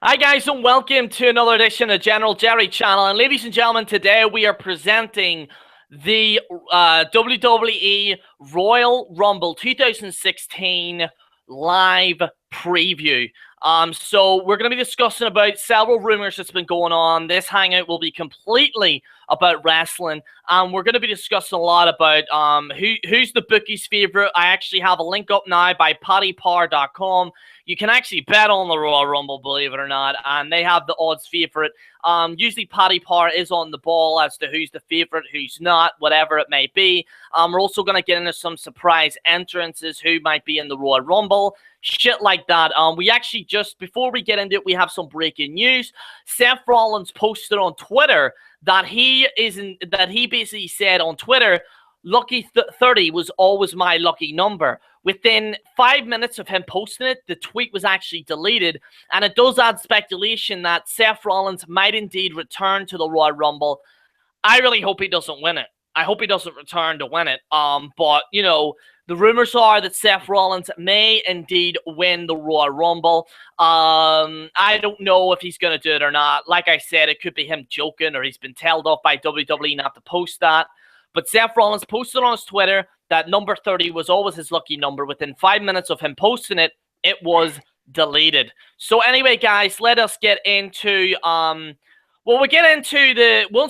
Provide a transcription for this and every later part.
Hi guys and welcome to another edition of General Jerry channel. And ladies and gentlemen, today we are presenting the WWE Royal Rumble 2016 live preview. So we're going to be discussing about several rumors that's been going on. This hangout will be completely about wrestling, and we're going to be discussing a lot about who's the bookie's favorite. I actually have a link up now by pattypower.com. You can actually bet on the Royal Rumble, believe it or not, and they have the odds favorite. Usually Paddy Power is on the ball as to who's the favorite, who's not, whatever it may be. We're also going to get into some surprise entrances, who might be in the Royal Rumble, shit like that. We actually just, before we get into it, we have some breaking news. Seth Rollins posted on Twitter that he basically said on Twitter, lucky 30 was always my lucky number. Within 5 minutes of him posting it, the tweet was actually deleted, and it does add speculation that Seth Rollins might indeed return to the Royal Rumble. I really hope he doesn't win it. I hope he doesn't return to win it. But, you know, the rumors are that Seth Rollins may indeed win the Royal Rumble. I don't know if he's going to do it or not. Like I said, it could be him joking, or he's been told off by WWE not to post that. But Seth Rollins posted on his Twitter that number 30 was always his lucky number. Within 5 minutes of him posting it, it was deleted. So anyway, guys, let us get into once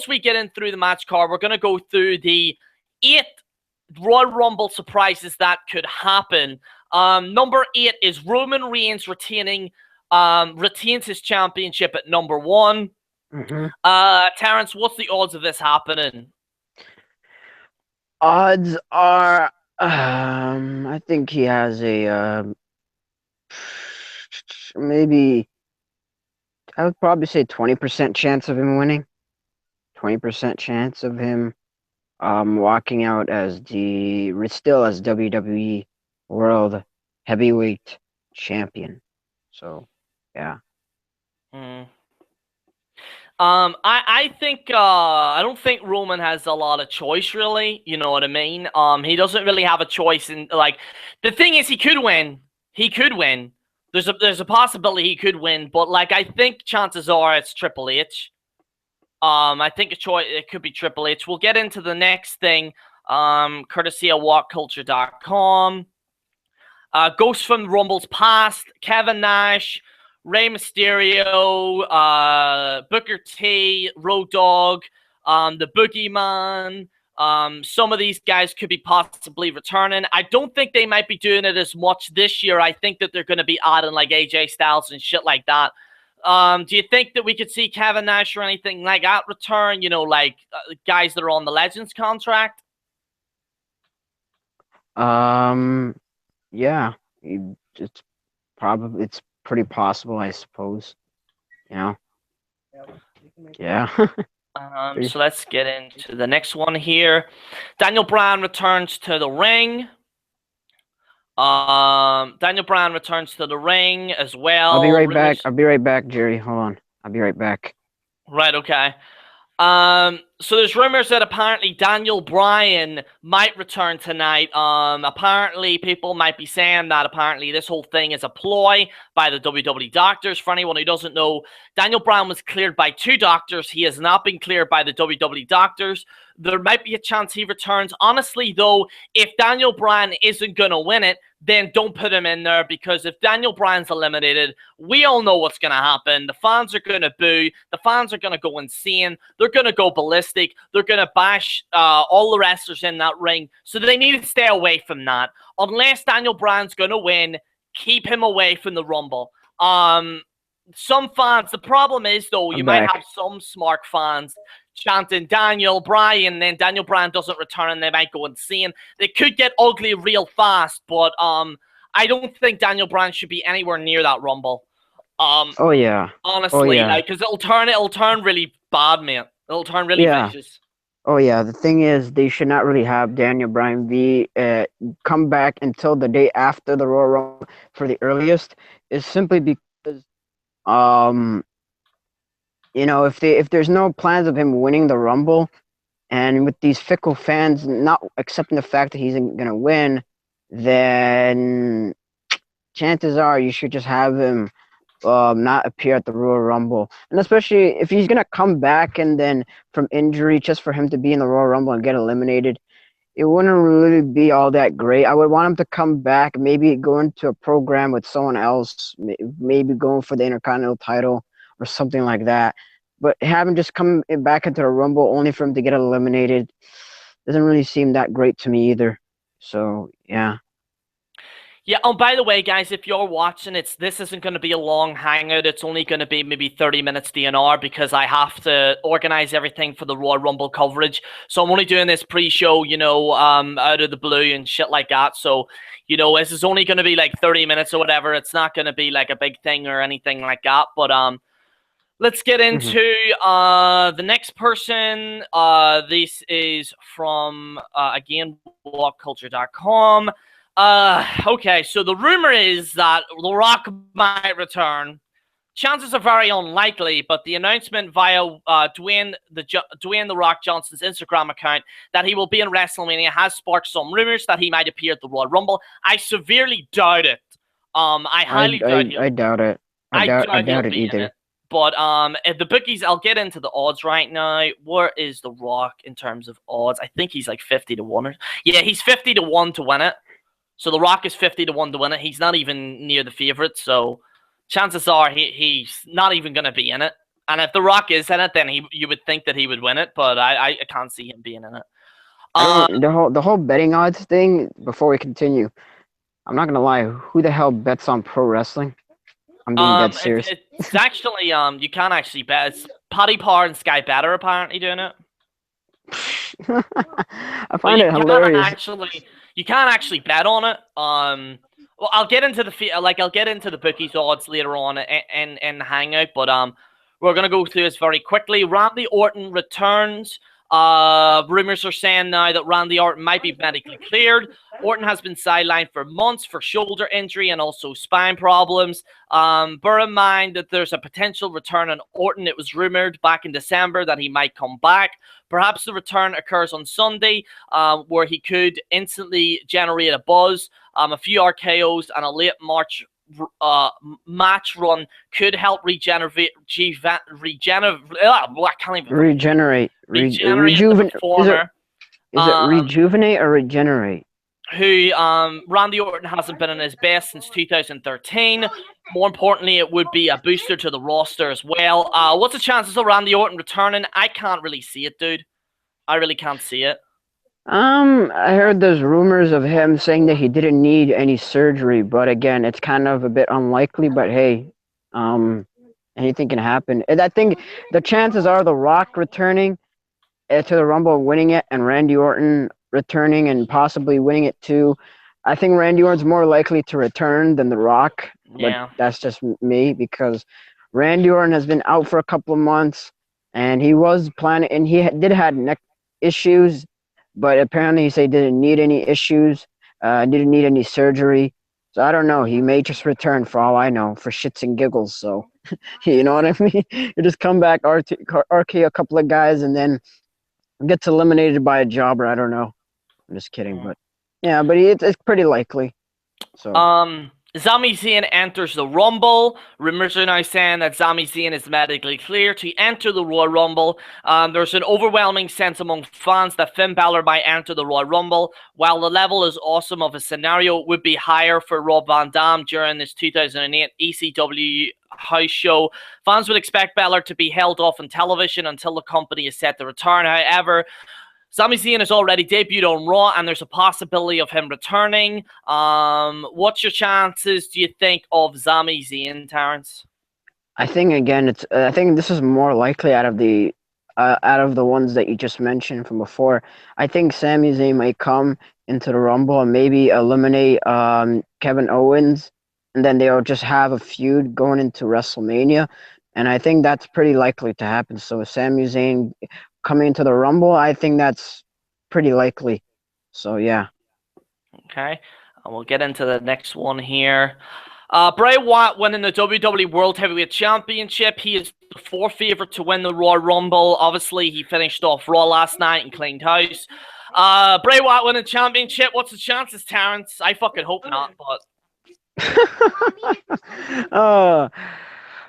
we get in through the match card, we're going to go through the 8 Royal Rumble surprises that could happen. Number 8 is Roman Reigns retains his championship at number 1. Terrence, what's the odds of this happening? Odds are, I think he has a, maybe, I would probably say 20% chance of him winning. 20% chance of him, walking out as still as WWE World Heavyweight Champion. So, yeah. I think I don't think Roman has a lot of choice, really. You know what I mean? He doesn't really have a choice. In like, the thing is, he could win. He could win. There's a possibility he could win, but like, I think chances are it's Triple H. I think it could be Triple H. We'll get into the next thing. Courtesy of WhatCulture.com. Ghosts from Rumble's past. Kevin Nash, Rey Mysterio, Booker T, Road Dogg, the Boogeyman. Some of these guys could be possibly returning. I don't think they might be doing it as much this year. I think that they're going to be adding like AJ Styles and shit like that. Do you think that we could see Kevin Nash or anything like that return? You know, like guys that are on the Legends contract? Yeah, it's pretty possible, I suppose. You know? Yeah. So let's get into the next one here. Daniel Bryan returns to the ring. Daniel Bryan returns to the ring as well. I'll be right back. I'll be right back, Jerry. Hold on. I'll be right back. Right, okay. So there's rumors that apparently Daniel Bryan might return tonight. Apparently people might be saying that apparently this whole thing is a ploy by the WWE doctors. For anyone who doesn't know, Daniel Bryan was cleared by 2 doctors. He has not been cleared by the WWE doctors. There might be a chance he returns. Honestly, though, if Daniel Bryan isn't going to win it, then don't put him in there, because if Daniel Bryan's eliminated, we all know what's going to happen. The fans are going to boo. The fans are going to go insane. They're going to go ballistic. They're going to bash all the wrestlers in that ring. So they need to stay away from that. Unless Daniel Bryan's going to win, keep him away from the Rumble. Some fans, the problem is, though, you might have some smart fans chanting Daniel Bryan, then Daniel Bryan doesn't return and they might go insane. They could get ugly real fast, but I don't think Daniel Bryan should be anywhere near that Rumble. Oh yeah. Honestly, because it'll turn really bad, man. It'll turn really vicious. Oh yeah, the thing is, they should not really have Daniel Bryan come back until the day after the Royal Rumble for the earliest, is simply because you know, if there's no plans of him winning the Rumble, and with these fickle fans not accepting the fact that he's gonna win, then chances are you should just have him not appear at the Royal Rumble, and especially if he's gonna come back and then from injury, just for him to be in the Royal Rumble and get eliminated, it wouldn't really be all that great. I would want him to come back, maybe go into a program with someone else, maybe going for the Intercontinental title or something like that. But having just come back into the Rumble only for him to get eliminated doesn't really seem that great to me either. So yeah. Yeah, oh, by the way, guys, if you're watching, this isn't going to be a long hangout. It's only going to be maybe 30 minutes to an hour because I have to organize everything for the Royal Rumble coverage. So I'm only doing this pre-show, out of the blue and shit like that. So, this is only going to be like 30 minutes or whatever. It's not going to be like a big thing or anything like that. But let's get into the next person. This is from, again, walkculture.com. Okay, so the rumor is that The Rock might return. Chances are very unlikely, but the announcement via Dwayne The Rock Johnson's Instagram account that he will be in WrestleMania has sparked some rumors that he might appear at the Royal Rumble. I severely doubt it. I highly doubt it. I doubt it. I doubt it either. But if the bookies, I'll get into the odds right now. Where is The Rock in terms of odds? I think he's like 50 to 1. Yeah, he's 50 to 1 to win it. So The Rock is 50 to 1 to win it. He's not even near the favorite, so chances are he's not even going to be in it. And if The Rock is in it, then you would think that he would win it, but I can't see him being in it. The whole betting odds thing. Before we continue, I'm not gonna lie. Who the hell bets on pro wrestling? I'm being dead serious. It's actually you can't actually bet. It's Paddy Power and Sky Bet are apparently doing it. I find it hilarious. You can't actually bet on it. Well, I'll get into the bookies odds later on in the Hangout, but we're gonna go through this very quickly. Randy Orton returns. Rumors are saying now that Randy Orton might be medically cleared. Orton has been sidelined for months for shoulder injury and also spine problems. Bear in mind that there's a potential return on Orton. It was rumored back in December that he might come back. Perhaps the return occurs on Sunday, where he could instantly generate a buzz. A few RKOs and a late March match run could help rejuvenate or regenerate? Who Randy Orton hasn't been in his best since 2013. More importantly, it would be a booster to the roster as well. What's the chances of Randy Orton returning? I can't really see it, dude. I really can't see it. I heard there's rumors of him saying that he didn't need any surgery, but again, it's kind of a bit unlikely. But hey, anything can happen. And I think the chances are The Rock returning to the Rumble, winning it, and Randy Orton returning and possibly winning it too. I think Randy Orton's more likely to return than The Rock. Yeah. But that's just me because Randy Orton has been out for a couple of months, and he was planning, and he did have neck issues. But apparently he said he didn't need any issues, didn't need any surgery. So I don't know. He may just return for all I know, for shits and giggles. So, you know what I mean? You just come back, RK a couple of guys, and then gets eliminated by a jobber. I don't know. I'm just kidding. But yeah, but it's pretty likely. So Sami Zayn enters the Rumble. Rumors are now saying that Sami Zayn is medically clear to enter the Royal Rumble. There's an overwhelming sense among fans that Finn Balor might enter the Royal Rumble. While the level is awesome of a scenario, it would be higher for Rob Van Dam during this 2008 ECW house show. Fans would expect Balor to be held off on television until the company is set to return. However, Sami Zayn has already debuted on Raw, and there's a possibility of him returning. What's your chances, do you think, of Sami Zayn, Terrence? I think again, I think this is more likely out of the ones that you just mentioned from before. I think Sami Zayn might come into the Rumble and maybe eliminate Kevin Owens, and then they'll just have a feud going into WrestleMania. And I think that's pretty likely to happen. So Sami Zayn coming into the Rumble, I think that's pretty likely. So yeah. Okay, we'll get into the next one here. Bray Wyatt winning the WWE World Heavyweight Championship. He is the fourth favorite to win the Royal Rumble. Obviously, he finished off Raw last night and cleaned house. Bray Wyatt winning the championship. What's the chances, Terrence? I fucking hope not, but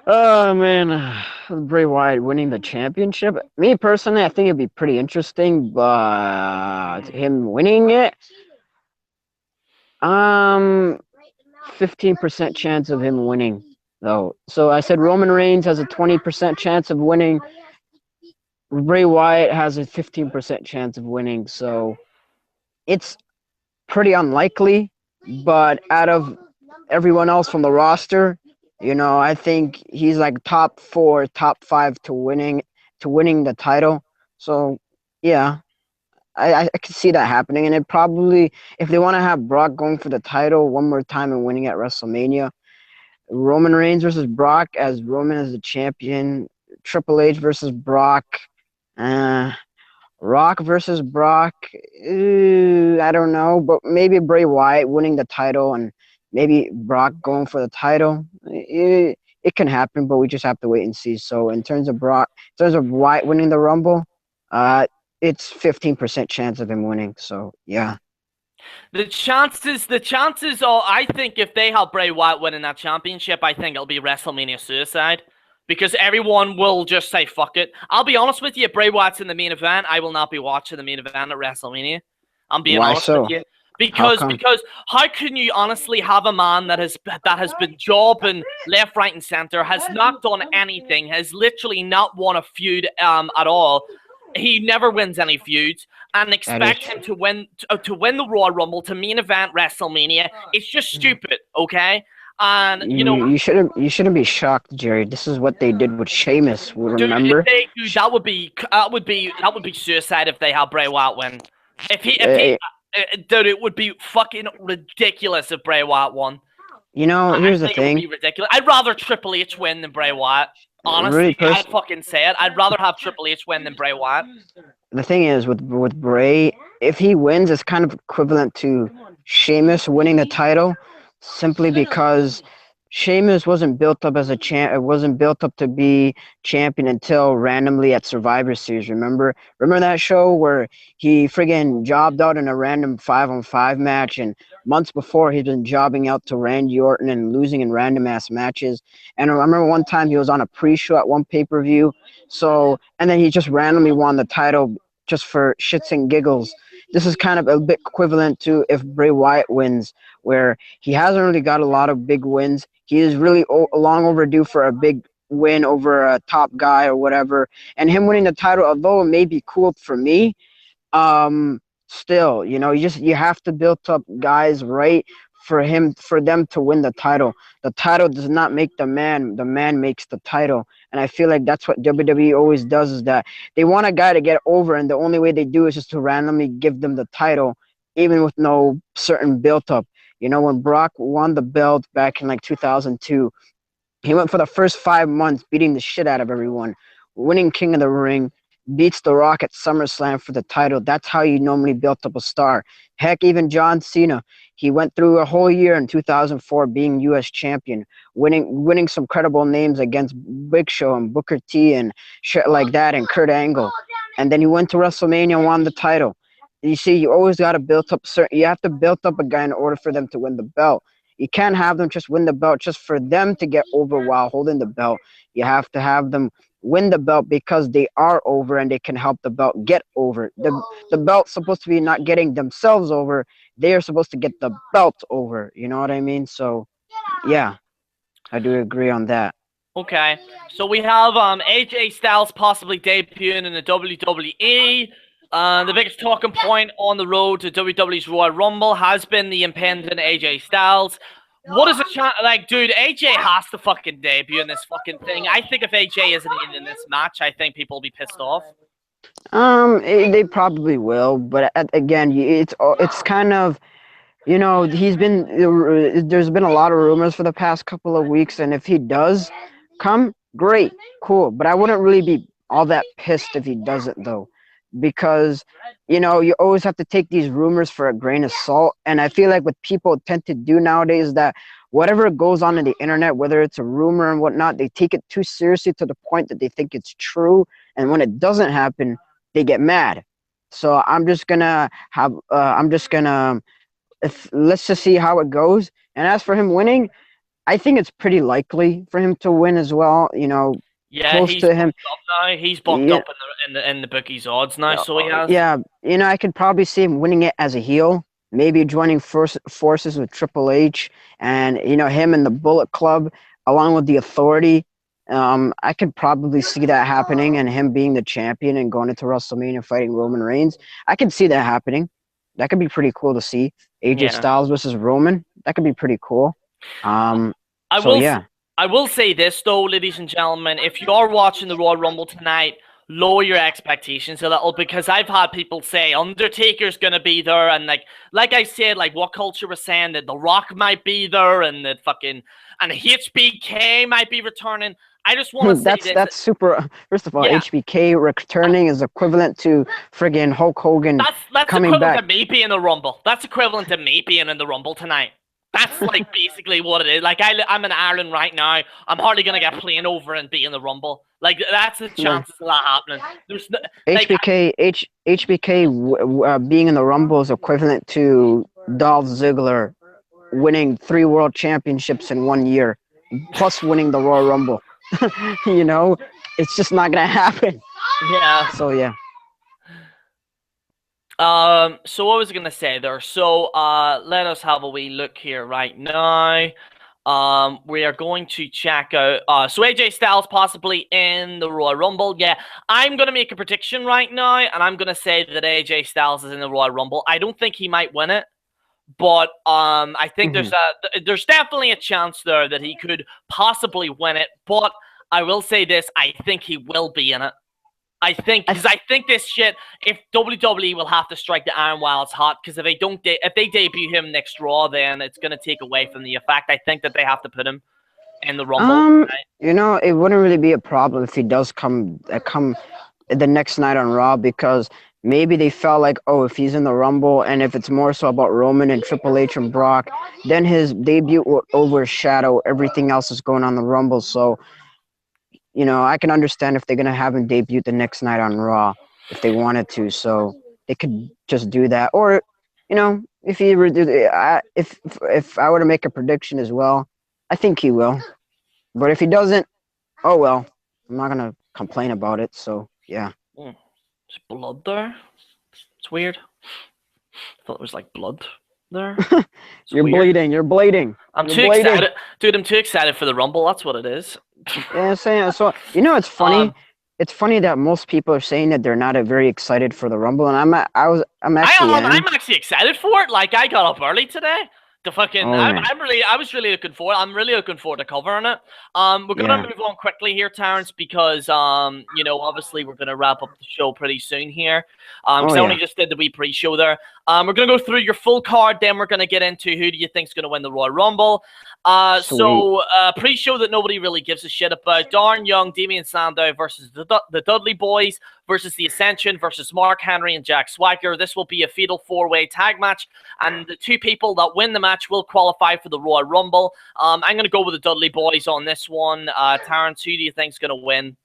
Oh man, Bray Wyatt winning the championship. Me personally, I think it'd be pretty interesting, but him winning it, um, 15% chance of him winning though. So I said Roman Reigns has a 20% chance of winning. Bray Wyatt has a 15% chance of winning. So it's pretty unlikely, but out of everyone else from the roster, I think he's like top 4, top 5 to winning the title. So yeah, I can see that happening, and it probably, if they want to have Brock going for the title one more time and winning at WrestleMania, Roman Reigns versus Brock as Roman as the champion, Triple H versus Brock, uh, Rock versus Brock. I don't know, but maybe Bray Wyatt winning the title and maybe Brock going for the title. It can happen, but we just have to wait and see. So in terms of Wyatt winning the Rumble, uh, it's 15% chance of him winning. So yeah. The chances are, I think if they have Bray Wyatt winning that championship, I think it'll be WrestleMania suicide. Because everyone will just say, fuck it. I'll be honest with you, if Bray Wyatt's in the main event, I will not be watching the main event at WrestleMania. I'm being Why honest with so? you. How Because come? because how can you honestly have a man that has been jobbing left, right, and center, has not done anything, has literally not won a feud at all. He never wins any feuds, and That is expect him true. to win the Royal Rumble, to main event WrestleMania. It's just stupid, okay? And You shouldn't be shocked, Jerry. This is what they did with Sheamus. dude, if Remember? they do, that would be suicide if they had Bray Wyatt win. If he, Uh, dude, it would be fucking ridiculous if Bray Wyatt won. I here's the think it would thing. be ridiculous. I'd rather Triple H win than Bray Wyatt. Really, Honestly, I'd fucking say it. I'd rather have Triple H win than Bray Wyatt. the thing is with Bray, if he wins, it's kind of equivalent to Sheamus winning the title, simply because Sheamus wasn't built up as a champ. It wasn't built up to be champion until randomly at Survivor Series. Remember that show where he friggin' jobbed out in a random 5-on-5 match, and months before he'd been jobbing out to Randy Orton and losing in random ass matches. And I remember one time he was on a pre-show at one pay-per-view. So, and then he just randomly won the title just for shits and giggles. This is kind of a bit equivalent to if Bray Wyatt wins, where he hasn't really got a lot of big wins. He is really long overdue for a big win over a top guy or whatever. And him winning the title, although it may be cool for me, um still, you have to build up guys right for them to win the title does not make the man makes the title. And I feel like that's what WWE always does, is that they want a guy to get over, and the only way they do is just to randomly give them the title, even with no certain build up. When Brock won the belt back in like 2002, he went for the first 5 months beating the shit out of everyone, winning King of the Ring, beats The Rock at SummerSlam for the title. That's how you normally built up a star. Heck, even John Cena, he went through a whole year in 2004 being U.S. champion, winning some credible names against Big Show and Booker T and shit like that, and Kurt Angle. And then he went to WrestleMania and won the title. You see, you always got to build up you have to build up a guy in order for them to win the belt. You can't have them just win the belt just for them to get over while holding the belt. You have to have them win the belt because they are over and they can help the belt get over. The belt's supposed to be not getting themselves over. They are supposed to get the belt over. You know what I mean? So yeah, I do agree on that. Okay, so we have AJ Styles possibly debuting in the WWE. The biggest talking point on the road to WWE's Royal Rumble has been the impending AJ Styles. What is the chance? Like, dude, AJ has to fucking debut in this fucking thing. I think if AJ isn't in this match, I think people will be pissed off. They probably will, but again, it's kind of, there's been a lot of rumors for the past couple of weeks, and if he does come, great, cool. But I wouldn't really be all that pissed if he doesn't, though, because you always have to take these rumors for a grain of salt. And I feel like what people tend to do nowadays is that whatever goes on in the internet, whether it's a rumor and whatnot, they take it too seriously to the point that they think it's true, and when it doesn't happen, they get mad. So I'm just gonna let's just see how it goes. And as for him winning, I think it's pretty likely for him to win as well. You know, Yeah, close he's to him. bumped up now. He's bumped Yeah, up in the bookies odds now, so he has. yeah. You know, I could probably see him winning it as a heel. Maybe joining forces with Triple H, and you know him and the Bullet Club, along with the Authority. I could probably see that happening, and him being the champion and going into WrestleMania fighting Roman Reigns. I could see that happening. That could be pretty cool to see. AJ Yeah. Styles versus Roman. That could be pretty cool. I So will yeah. I will say this though, ladies and gentlemen, if you are watching the Royal Rumble tonight, lower your expectations a little because I've had people say Undertaker's gonna be there and like I said, like what culture was saying that The Rock might be there and that fucking and HBK might be returning. I just want to say this. That's super. First of all, Yeah, HBK returning is equivalent to friggin' Hulk Hogan that's coming equivalent back. to me being in the Rumble. That's equivalent to me being in the Rumble tonight. That's like basically what it is. Like I'm in Ireland right now. I'm hardly gonna get playing over and be in the Rumble. Like that's the No, chances of that happening. There's no, like HBK being in the Rumble is equivalent to Dolph Ziggler winning 3 world championships in 1 year, plus winning the Royal Rumble. You know, it's just not gonna happen. yeah. So yeah. So what was I gonna say there? So let us have a wee look here right now. We are going to check out so AJ Styles possibly in the Royal Rumble. Yeah, I'm gonna make a prediction right now, and I'm gonna say that AJ Styles is in the Royal Rumble. I don't think he might win it, but I think there's definitely a chance there that he could possibly win it. But I will say this: I think he will be in it. I think because I think this shit. If WWE will have to strike the iron while it's hot, because if they don't, if they debut him next Raw, then it's gonna take away from the effect. I think that they have to put him in the Rumble. You know, it wouldn't really be a problem if he does come the next night on Raw, because maybe they felt like, oh, if he's in the Rumble and if it's more so about Roman and Triple H and Brock, then his debut will overshadow everything else that's going on in the Rumble. So, you know, I can understand if they're gonna have him debut the next night on Raw if they wanted to. So they could just do that, or you know, if he were if I were to make a prediction as well, I think he will. But if he doesn't, oh well, I'm not gonna complain about it. So yeah. There's blood there. It's weird. I thought it was like blood there. You're bleeding. You're bleeding. I'm too excited, dude. I'm too excited for the Rumble. That's what it is. Yeah, I'm saying. So you know, it's funny. It's funny that most people are saying that they're not very excited for the Rumble, and I'm actually I'm actually excited for it. Like I got up early today. The fucking I was really looking forward. I'm really looking forward to covering it. We're gonna move on quickly here, Terrence, because you know, obviously we're gonna wrap up the show pretty soon here. Because I only just did the wee pre-show there. We're gonna go through your full card, then we're gonna get into who do you think's gonna win the Royal Rumble. So pre-show that nobody really gives a shit about. Darn Young, Damian Sandow versus the Dudley Boys versus the Ascension versus Mark Henry and Jack Swagger. This will be a fatal 4-way tag match, and the 2 people that win the match will qualify for the Royal Rumble. I'm going to go with the Dudley Boys on this one. Terrence, who do you think's going to win?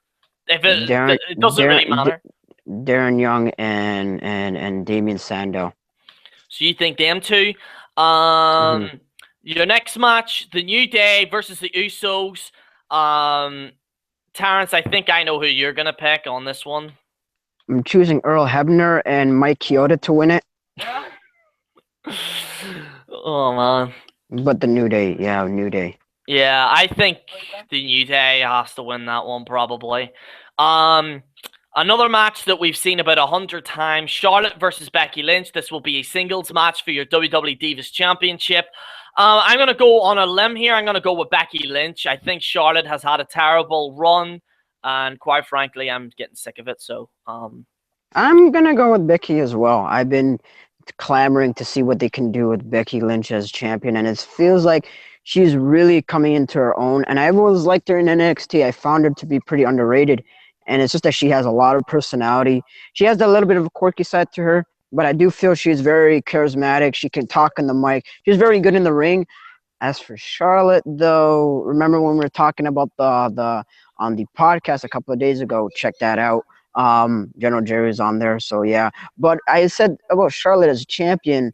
If it doesn't really matter. Darren Young and Damian Sandow. So you think them two? Your next match, the New Day versus the Usos. Terrence, I think I know who you're going to pick on this one. I'm choosing Earl Hebner and Mike Chioda to win it. Oh, man. But the New Day, New Day. Yeah, I think the New Day has to win that one, probably. Another match that we've seen about 100 times, Charlotte versus Becky Lynch. This will be a singles match for your WWE Divas Championship. I'm going to go on a limb here. I'm going to go with Becky Lynch. I think Charlotte has had a terrible run, and quite frankly, I'm getting sick of it. So, I'm going to go with Becky as well. I've been clamoring to see what they can do with Becky Lynch as champion, and it feels like she's really coming into her own. And I've always liked her in NXT. I found her to be pretty underrated, and it's just that she has a lot of personality. She has a little bit of a quirky side to her, but I do feel she's very charismatic. She can talk in the mic. She's very good in the ring. As for Charlotte, though, remember when we were talking about the on the podcast a couple of days ago? Check that out. General Jerry's on there, so yeah. But I said about Charlotte as a champion,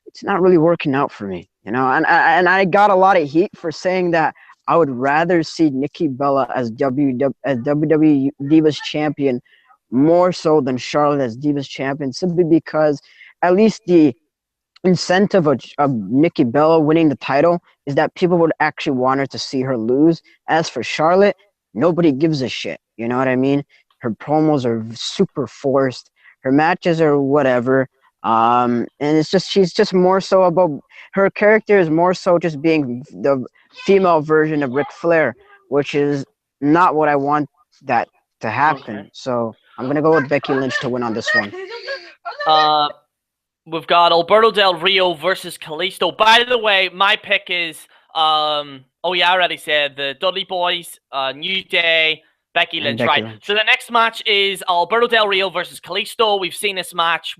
it's not really working out for me. You know, and I got a lot of heat for saying that I would rather see Nikki Bella as WWE Divas champion more so than Charlotte as Divas champion, simply because at least the incentive of Nikki Bella winning the title is that people would actually want her to see her lose. As for Charlotte, nobody gives a shit. You know what I mean? Her promos are super forced. Her matches are whatever. And it's just she's just more so about her character is more so just being the female version of Ric Flair, which is not what I want that to happen. Okay. So I'm gonna go with Becky Lynch to win on this one. We've got Alberto Del Rio versus Kalisto. By the way, my pick is oh yeah, I already said the Dudley Boys, New Day, Becky Lynch, right? Lynch. So the next match is Alberto Del Rio versus Kalisto. We've seen this match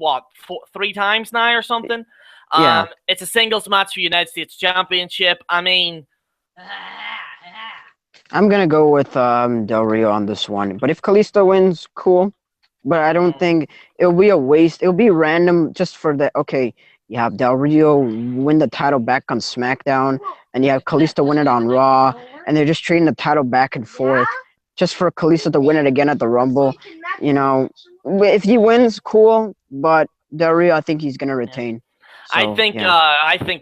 three times now or something. Yeah. It's a singles match for United States Championship. I mean, I'm gonna go with Del Rio on this one. But if Kalisto wins, cool. But I don't think it'll be a waste. It'll be random just for the okay. You have Del Rio win the title back on SmackDown, and you have Kalisto win it on Raw, and they're just trading the title back and forth just for Kalisto to win it again at the Rumble. You know, if he wins, cool. But Del Rio, I think he's gonna retain. So, I think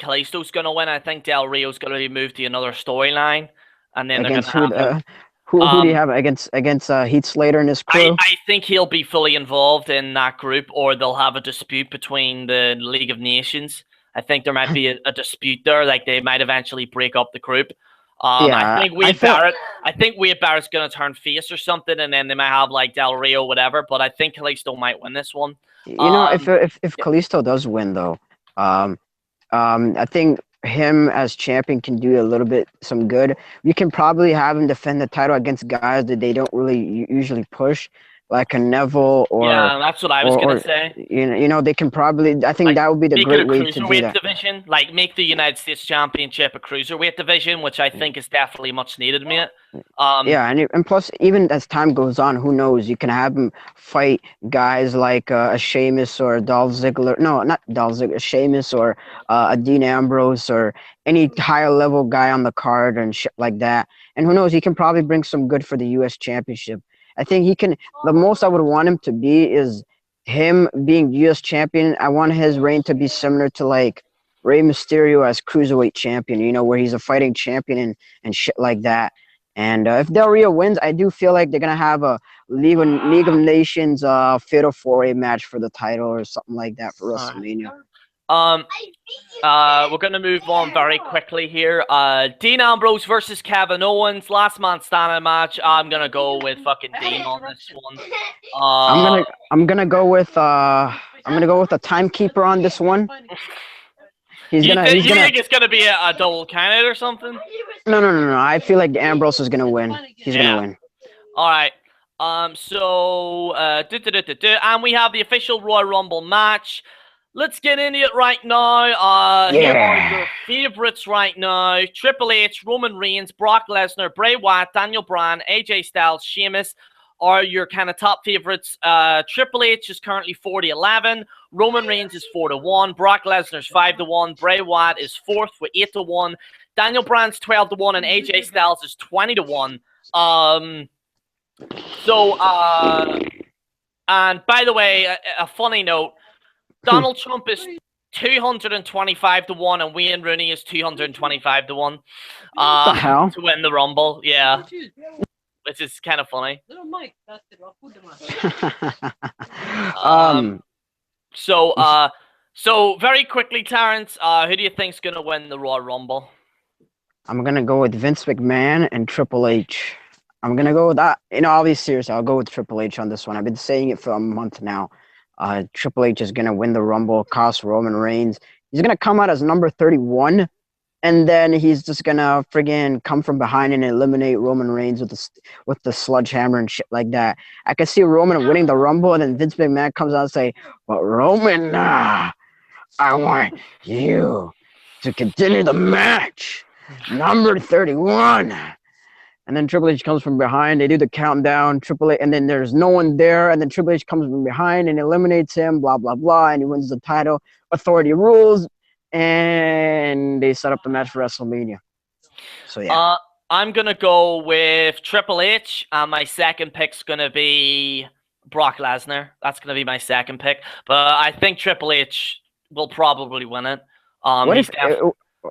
Kalisto's gonna win. I think Del Rio's gonna be moved to another storyline, and then against they're gonna have who do you have against Heath Slater and his crew? I think he'll be fully involved in that group, or they'll have a dispute between the League of Nations. I think there might be a dispute there, like they might eventually break up the group. I think Wade Barrett's gonna turn face or something, and then they might have like Del Rio, whatever. But I think Kalisto might win this one. You know, if Kalisto does win though, I think him as champion can do a little bit some good. You can probably have him defend the title against guys that they don't really usually push, like a Neville or that's what I was gonna say. You know, they can probably. I think that would be the great way to do that. Division, like make the United States Championship a cruiserweight division, which I think is definitely much needed, mate. Yeah, and plus, even as time goes on, who knows? You can have him fight guys like a Sheamus or a Dolph Ziggler. No, not Dolph Ziggler. A Sheamus or a Dean Ambrose or any higher level guy on the card and shit like that. And who knows? He can probably bring some good for the U.S. Championship. I think he can. The most I would want him to be is him being U.S. champion. I want his reign to be similar to like Rey Mysterio as cruiserweight champion. You know, where he's a fighting champion and shit like that. And if Del Rio wins, I do feel like they're gonna have a League of Nations Fatal 4-Way match for the title or something like that for WrestleMania. We're gonna move on very quickly here. Dean Ambrose versus Kevin Owens, last man standing match. I'm gonna go with fucking Dean on this one. I'm gonna go with a timekeeper on this one. You think it's gonna be a double count or something? No. I feel like Ambrose is gonna win. He's gonna win. All right. And we have the official Royal Rumble match. Let's get into it right now. Here are your favorites right now: Triple H, Roman Reigns, Brock Lesnar, Bray Wyatt, Daniel Bryan, AJ Styles, Sheamus are your kind of top favorites. Triple H is currently 4-11. Roman Reigns is 4-1. Brock Lesnar's 5-1. Bray Wyatt is 4th with 8-1. Daniel Bryan's 12-1, and AJ Styles is 20-1. And by the way, a funny note: Donald Trump is 225-1, and Wayne Rooney is 225-1. To win the Rumble. Yeah. Which is kind of funny. So very quickly, Terrence, who do you think's gonna win the Royal Rumble? I'm gonna go with Vince McMahon and Triple H. I'm gonna go with that. You know, I'll be serious. I'll go with Triple H on this one. I've been saying it for a month now. Triple H is gonna win the Rumble, cost Roman Reigns. He's gonna come out as number 31. And then he's just gonna friggin' come from behind and eliminate Roman Reigns with the sledgehammer and shit like that. I can see Roman winning the Rumble, and then Vince McMahon comes out and say, "But Roman, I want you to continue the match, number 31." And then Triple H comes from behind. They do the countdown. Triple H, and then there's no one there. And then Triple H comes from behind and eliminates him. Blah blah blah, and he wins the title. Authority rules. and they set up the match for WrestleMania. So yeah. I'm gonna go with Triple H, and my second pick's gonna be Brock Lesnar. That's gonna be my second pick, but I think Triple H will probably win it. What if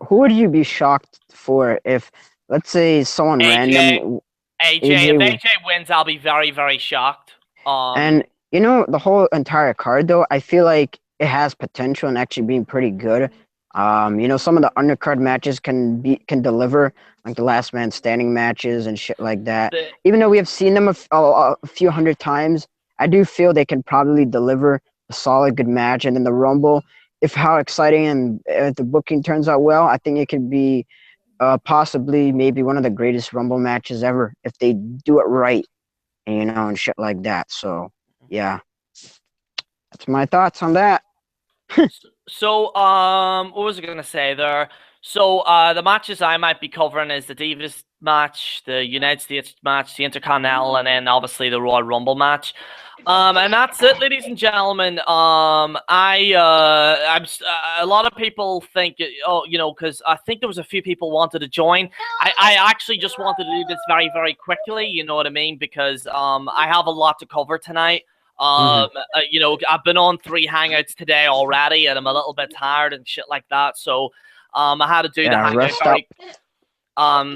who would you be shocked for if, let's say, someone random AJ? If AJ wins, I'll be very, very shocked. And you know, the whole entire card though, I feel like it has potential and actually being pretty good. You know, some of the undercard matches can deliver, like the last man standing matches and shit like that. Even though we have seen them a few hundred times, I do feel they can probably deliver a solid good match. And then the Rumble, if how exciting and if the booking turns out well, I think it could be possibly maybe one of the greatest Rumble matches ever if they do it right, and, you know, and shit like that. So yeah, that's my thoughts on that. So, what was I gonna say there? So, the matches I might be covering is the Divas match, the United States match, the Intercontinental, and then obviously the Royal Rumble match. And that's it, ladies and gentlemen. I'm a lot of people think, oh, you know, because I think there was a few people wanted to join. I actually just wanted to do this very, very quickly. You know what I mean? Because I have a lot to cover tonight. You know, I've been on 3 hangouts today already, and I'm a little bit tired and shit like that. So, I had to do the hangout.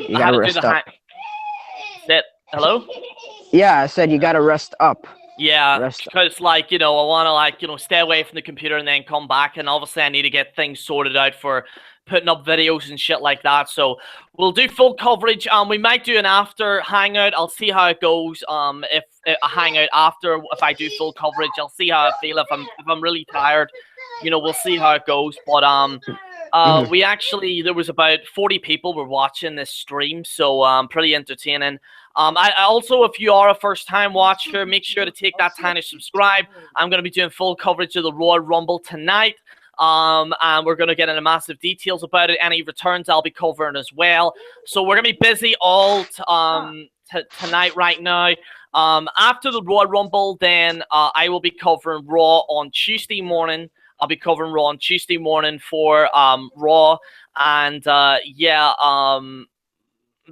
You gotta rest up. Hello? Yeah, I said you gotta rest up. Yeah, because, like, you know, I want to, like, you know, stay away from the computer and then come back, and obviously I need to get things sorted out for putting up videos and shit like that. So we'll do full coverage. We might do an after hangout. I'll see how it goes. If a hangout after, if I do full coverage, I'll see how I feel. If I'm really tired, you know, we'll see how it goes. But we actually, there was about 40 people were watching this stream, so pretty entertaining. I also, if you are a first-time watcher, make sure to take that time to subscribe. I'm going to be doing full coverage of the Royal Rumble tonight. And we're going to get into massive details about it. Any returns I'll be covering as well. So we're going to be busy all tonight right now. After the Royal Rumble, then I will be covering Raw on Tuesday morning. I'll be covering Raw on Tuesday morning for Raw. And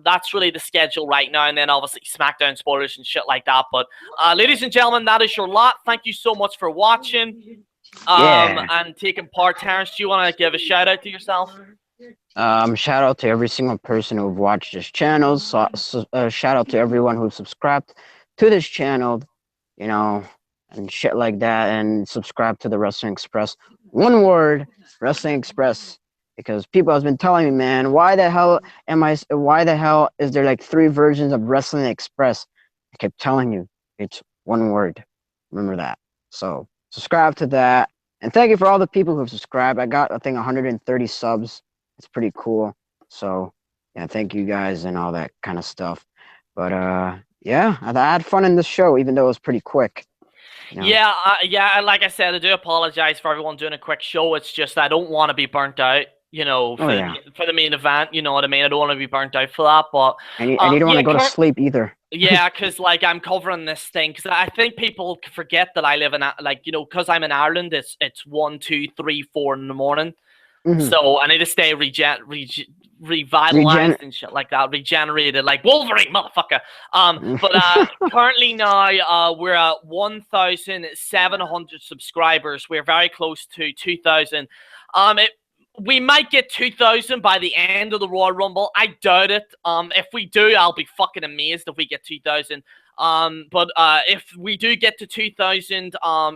that's really the schedule right now. And then obviously SmackDown spoilers and shit like that. But ladies and gentlemen, that is your lot. Thank you so much for watching. And taking part. Terrence, do you want to give a shout out to yourself? Shout out to every single person who've watched this channel. Shout out to everyone who subscribed to this channel, you know, and shit like that, and subscribe to the Wrestling Express. One word, Wrestling Express, because people have been telling me, man, why the hell is there like 3 versions of Wrestling Express? I kept telling you, it's one word. Remember that. So subscribe to that, and thank you for all the people who have subscribed. I got, I think, 130 subs. It's pretty cool. So yeah, thank you guys and all that kind of stuff. But yeah, I had fun in this show, even though it was pretty quick. You know? Yeah. Like I said, I do apologize for everyone doing a quick show. It's just I don't want to be burnt out, you know, for the main event. You know what I mean? I don't want to be burnt out for that. But and you don't want to go to sleep either. Yeah, because like I'm covering this thing, because I think people forget that I live in, like, you know, because I'm in Ireland, it's 1, 2, 3, 4 in the morning. So I need to stay revitalized and shit like that, regenerated like Wolverine, motherfucker. But currently now we're at 1,700 subscribers. We're very close to 2,000. We might get 2,000 by the end of the Royal Rumble. I doubt it. If we do, I'll be fucking amazed if we get 2,000. But if we do get to 2,000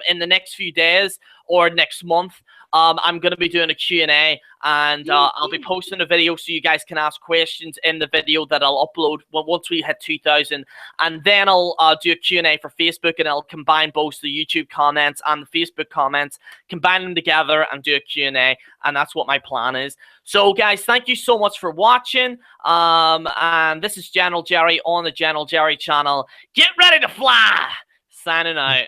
in the next few days or next month, I'm going to be doing a Q&A, and I'll be posting a video so you guys can ask questions in the video that I'll upload once we hit 2,000. And then I'll do a Q&A for Facebook, and I'll combine both the YouTube comments and the Facebook comments, combine them together and do a Q&A, and that's what my plan is. So, guys, thank you so much for watching. And this is General Jerry on the General Jerry channel. Get ready to fly! Signing out.